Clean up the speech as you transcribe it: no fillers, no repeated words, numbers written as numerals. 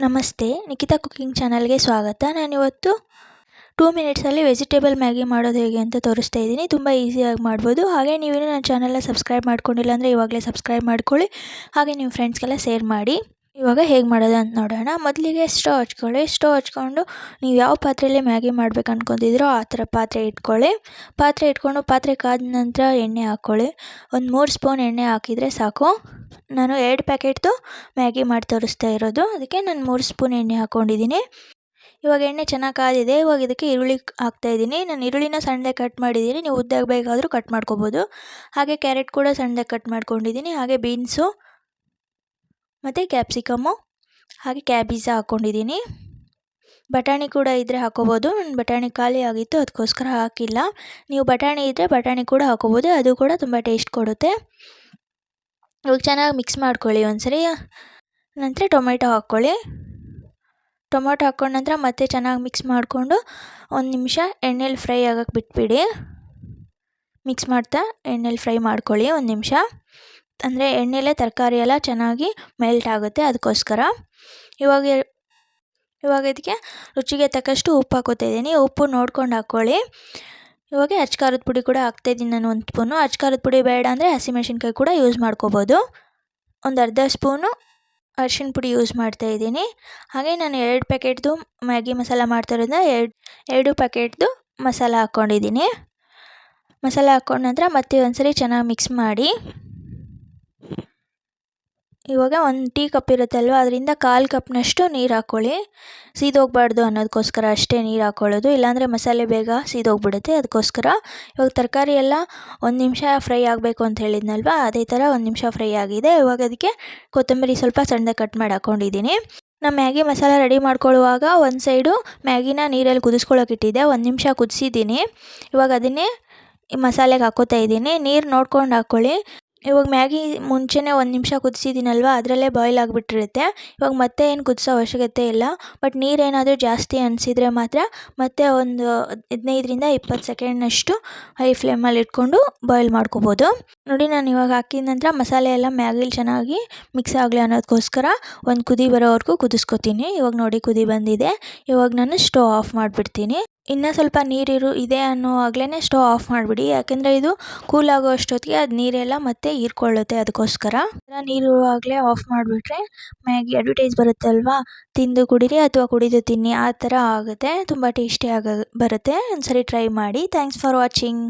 ನಮಸ್ತೆ, ನಿಖಿತಾ ಕುಕಿಂಗ್ ಚಾನಲ್ಗೆ ಸ್ವಾಗತ. ನಾನಿವತ್ತು 2 ಮಿನಿಟ್ಸಲ್ಲಿ ವೆಜಿಟೇಬಲ್ ಮ್ಯಾಗಿ ಮಾಡೋದು ಹೇಗೆ ಅಂತ ತೋರಿಸ್ತಾ ಇದ್ದೀನಿ. ತುಂಬ ಈಸಿಯಾಗಿ ಮಾಡ್ಬೋದು. ಹಾಗೆ ನೀವೇನು ನನ್ನ ಚಾನಲ್ನ ಸಬ್ಸ್ಕ್ರೈಬ್ ಮಾಡ್ಕೊಂಡಿಲ್ಲ ಅಂದರೆ ಇವಾಗಲೇ ಸಬ್ಸ್ಕ್ರೈಬ್ ಮಾಡ್ಕೊಳ್ಳಿ. ಹಾಗೆ ನಿಮ್ಮ ಫ್ರೆಂಡ್ಸ್ಗೆಲ್ಲ ಶೇರ್ ಮಾಡಿ. ಇವಾಗ ಹೇಗೆ ಮಾಡೋದು ಅಂತ ನೋಡೋಣ. ಮೊದಲಿಗೆ ಸ್ಟವ್ ಹಚ್ಕೊಳ್ಳಿ. ಸ್ಟವ್ ಹಚ್ಕೊಂಡು ನೀವು ಯಾವ ಪಾತ್ರೆಯಲ್ಲಿ ಮ್ಯಾಗಿ ಮಾಡ್ಬೇಕು ಅಂದ್ಕೊತಿದ್ದೀರೋ ಆ ಥರ ಪಾತ್ರೆ ಇಟ್ಕೊಳ್ಳಿ. ಪಾತ್ರೆ ಇಟ್ಕೊಂಡು ಪಾತ್ರೆ ಕಾದ ನಂತರ ಎಣ್ಣೆ ಹಾಕ್ಕೊಳ್ಳಿ. ಒಂದು 3 ಸ್ಪೂನ್ ಎಣ್ಣೆ ಹಾಕಿದರೆ ಸಾಕು. ನಾನು 2 ಪ್ಯಾಕೆಟ್ದು ಮ್ಯಾಗಿ ಮಾಡಿ ತೋರಿಸ್ತಾ ಇರೋದು, ಅದಕ್ಕೆ ನಾನು 3 ಸ್ಪೂನ್ ಎಣ್ಣೆ ಹಾಕ್ಕೊಂಡಿದ್ದೀನಿ. ಇವಾಗ ಎಣ್ಣೆ ಚೆನ್ನಾಗಿ ಕಾದಿದೆ. ಇವಾಗ ಇದಕ್ಕೆ ಈರುಳ್ಳಿ ಹಾಕ್ತಾಯಿದ್ದೀನಿ. ನಾನು ಈರುಳ್ಳಿನ ಸಣ್ಣದಾಗಿ ಕಟ್ ಮಾಡಿದ್ದೀನಿ. ನೀವು ಉದ್ದಾಗಿ ಬೇಕಾದರೂ ಕಟ್ ಮಾಡ್ಕೊಬೋದು. ಹಾಗೆ ಕ್ಯಾರೆಟ್ ಕೂಡ ಸಣ್ಣದಾಗಿ ಕಟ್ ಮಾಡ್ಕೊಂಡಿದ್ದೀನಿ. ಹಾಗೆ ಬೀನ್ಸು ಮತ್ತು ಕ್ಯಾಪ್ಸಿಕಮ್ಮು ಹಾಗೆ ಕ್ಯಾಬೇಜ್ ಹಾಕ್ಕೊಂಡಿದ್ದೀನಿ. ಬಟಾಣಿ ಕೂಡ ಇದ್ದರೆ ಹಾಕ್ಕೋಬೋದು. ನನ್ನ ಬಟಾಣಿ ಖಾಲಿ ಆಗಿತ್ತು, ಅದಕ್ಕೋಸ್ಕರ ಹಾಕಿಲ್ಲ. ನೀವು ಬಟಾಣಿ ಇದ್ದರೆ ಬಟಾಣಿ ಕೂಡ ಹಾಕ್ಕೋಬೋದು, ಅದು ಕೂಡ ತುಂಬ ಟೇಸ್ಟ್ ಕೊಡುತ್ತೆ. ಇವಾಗ ಚೆನ್ನಾಗಿ ಮಿಕ್ಸ್ ಮಾಡ್ಕೊಳ್ಳಿ ಒಂದ್ಸರಿ. ನಂತರ ಟೊಮೆಟೊ ಹಾಕ್ಕೊಳ್ಳಿ. ಟೊಮೆಟೊ ಹಾಕ್ಕೊಂಡ ನಂತರ ಮತ್ತೆ ಚೆನ್ನಾಗಿ ಮಿಕ್ಸ್ ಮಾಡಿಕೊಂಡು 1 ನಿಮಿಷ ಎಣ್ಣೆಲಿ ಫ್ರೈ ಆಗೋಕ್ಕೆ ಬಿಟ್ಬಿಡಿ. ಮಿಕ್ಸ್ ಮಾಡ್ತಾ ಎಣ್ಣೆಲಿ ಫ್ರೈ ಮಾಡ್ಕೊಳ್ಳಿ 1 ನಿಮಿಷ. ಅಂದರೆ ಎಣ್ಣೆಲೇ ತರಕಾರಿ ಎಲ್ಲ ಚೆನ್ನಾಗಿ ಮೆಲ್ಟ್ ಆಗುತ್ತೆ, ಅದಕ್ಕೋಸ್ಕರ. ಇವಾಗ ಇದಕ್ಕೆ ರುಚಿಗೆ ತಕ್ಕಷ್ಟು ಉಪ್ಪು ಹಾಕ್ಕೋತಾ ಇದ್ದೀನಿ. ಉಪ್ಪು ನೋಡ್ಕೊಂಡು ಹಾಕ್ಕೊಳ್ಳಿ. ಇವಾಗ ಅಚ್ಕಾರದ ಪುಡಿ ಕೂಡ ಹಾಕ್ತಾಯಿದ್ದೀನಿ ನಾನು 1 ಸ್ಪೂನು. ಅಚ್ಕಾರದ ಪುಡಿ ಬೇಡ ಅಂದರೆ ಹಸಿಮೆಣ್ಸಿನ್ಕಾಯಿ ಕೂಡ ಯೂಸ್ ಮಾಡ್ಕೋಬೋದು. ಒಂದು ಅರ್ಧ ಸ್ಪೂನು ಅರಿಶಿಣ ಪುಡಿ ಯೂಸ್ ಮಾಡ್ತಾಯಿದ್ದೀನಿ. ಹಾಗೆ ನಾನು 2 ಪ್ಯಾಕೆಟ್ದು ಮ್ಯಾಗಿ ಮಸಾಲ ಮಾಡ್ತಾಯಿರೋದ್ರಿಂದ 2 ಪ್ಯಾಕೆಟ್ದು ಮಸಾಲ ಹಾಕ್ಕೊಂಡಿದ್ದೀನಿ. ಮಸಾಲ ಹಾಕ್ಕೊಂಡ ನಂತರ ಮತ್ತೆ ಒಂದ್ಸರಿ ಚೆನ್ನಾಗಿ ಮಿಕ್ಸ್ ಮಾಡಿ. ಇವಾಗ 1 ಟೀ ಕಪ್ ಇರುತ್ತಲ್ವ, ಅದರಿಂದ 1/4 ಕಪ್ನಷ್ಟು ನೀರು ಹಾಕ್ಕೊಳ್ಳಿ. ಸೀದೋಗಬಾರ್ದು ಅನ್ನೋದಕ್ಕೋಸ್ಕರ ಅಷ್ಟೇ ನೀರು ಹಾಕ್ಕೊಳ್ಳೋದು, ಇಲ್ಲಾಂದರೆ ಮಸಾಲೆ ಬೇಗ ಸೀದೋಗ್ಬಿಡುತ್ತೆ, ಅದಕ್ಕೋಸ್ಕರ. ಇವಾಗ ತರಕಾರಿ ಎಲ್ಲ 1 ನಿಮಿಷ ಫ್ರೈ ಆಗಬೇಕು ಅಂತ ಹೇಳಿದ್ನಲ್ವ, ಅದೇ ಥರ 1 ನಿಮಿಷ ಫ್ರೈ ಆಗಿದೆ. ಇವಾಗ ಅದಕ್ಕೆ ಕೊತ್ತಂಬರಿ ಸ್ವಲ್ಪ ಸಣ್ಣದಾಗಿ ಕಟ್ ಮಾಡಿ ಹಾಕ್ಕೊಂಡಿದ್ದೀನಿ. ನಾನು ಮ್ಯಾಗಿ ಮಸಾಲ ರೆಡಿ ಮಾಡ್ಕೊಳ್ಳುವಾಗ ಒಂದು ಸೈಡು ಮ್ಯಾಗಿನ ನೀರಲ್ಲಿ ಕುದಿಸ್ಕೊಳ್ಳೋಕೆ ಇಟ್ಟಿದ್ದೆ. 1 ನಿಮಿಷ ಕುದಿಸಿದ್ದೀನಿ. ಇವಾಗ ಅದನ್ನೇ ಈ ಮಸಾಲೆಗೆ ಹಾಕ್ಕೋತಾ ಇದ್ದೀನಿ. ನೀರು ನೋಡ್ಕೊಂಡು ಹಾಕ್ಕೊಳ್ಳಿ. ಇವಾಗ ಮ್ಯಾಗಿ ಮುಂಚೆನೇ 1 ನಿಮಿಷ ಕುದಿಸಿದ್ದೀನಲ್ವ, ಅದರಲ್ಲೇ ಬಾಯ್ಲ್ ಆಗಿಬಿಟ್ಟಿರುತ್ತೆ. ಇವಾಗ ಮತ್ತೆ ಏನು ಕುದಿಸೋ ಅವಶ್ಯಕತೆ ಇಲ್ಲ. ಬಟ್ ನೀರೇನಾದರೂ ಜಾಸ್ತಿ ಅನಿಸಿದರೆ ಮಾತ್ರ ಮತ್ತೆ ಒಂದು 15ರಿಂದ 20 ಸೆಕೆಂಡ್ನಷ್ಟು ಹೈ ಫ್ಲೇಮಲ್ಲಿ ಇಟ್ಕೊಂಡು ಬಾಯ್ಲ್ ಮಾಡ್ಕೋಬೋದು. ನೋಡಿ, ನಾನು ಇವಾಗ ಹಾಕಿದ ನಂತರ ಮಸಾಲೆ ಎಲ್ಲ ಮ್ಯಾಗಿಲಿ ಚೆನ್ನಾಗಿ ಮಿಕ್ಸ್ ಆಗಲಿ ಅನ್ನೋದಕ್ಕೋಸ್ಕರ ಒಂದು ಕುದಿ ಬರೋವರೆಗೂ ಕುದಿಸ್ಕೊತೀನಿ. ಇವಾಗ ನೋಡಿ ಕುದಿ ಬಂದಿದೆ. ಇವಾಗ ನಾನು ಸ್ಟವ್ ಆಫ್ ಮಾಡಿಬಿಡ್ತೀನಿ. ಇನ್ನೂ ಸ್ವಲ್ಪ ನೀರು ಇದೆ ಅನ್ನೋವಾಗಲೇ ಸ್ಟವ್ ಆಫ್ ಮಾಡಿಬಿಡಿ, ಯಾಕೆಂದರೆ ಇದು ಕೂಲ್ ಆಗೋ ಅಷ್ಟೊತ್ತಿಗೆ ಅದು ನೀರೆಲ್ಲ ಮತ್ತೆ ಹೀರ್ಕೊಳ್ಳುತ್ತೆ, ಅದಕ್ಕೋಸ್ಕರ. ನೀರಿರುವಾಗಲೇ ಆಫ್ ಮಾಡಿಬಿಟ್ರೆ ಮ್ಯಾಗಿ ಅಡ್ವರ್ಟೈಸ್ ಬರುತ್ತಲ್ವಾ, ತಿಂದು ಕುಡೀರಿ ಅಥವಾ ಕುಡಿದು ತಿನ್ನಿ, ಆ ಥರ ಆಗುತ್ತೆ. ತುಂಬ ಟೇಸ್ಟಿಯಾಗಿ ಬರುತ್ತೆ. ಒಂದ್ಸರಿ ಟ್ರೈ ಮಾಡಿ. Thanks for watching.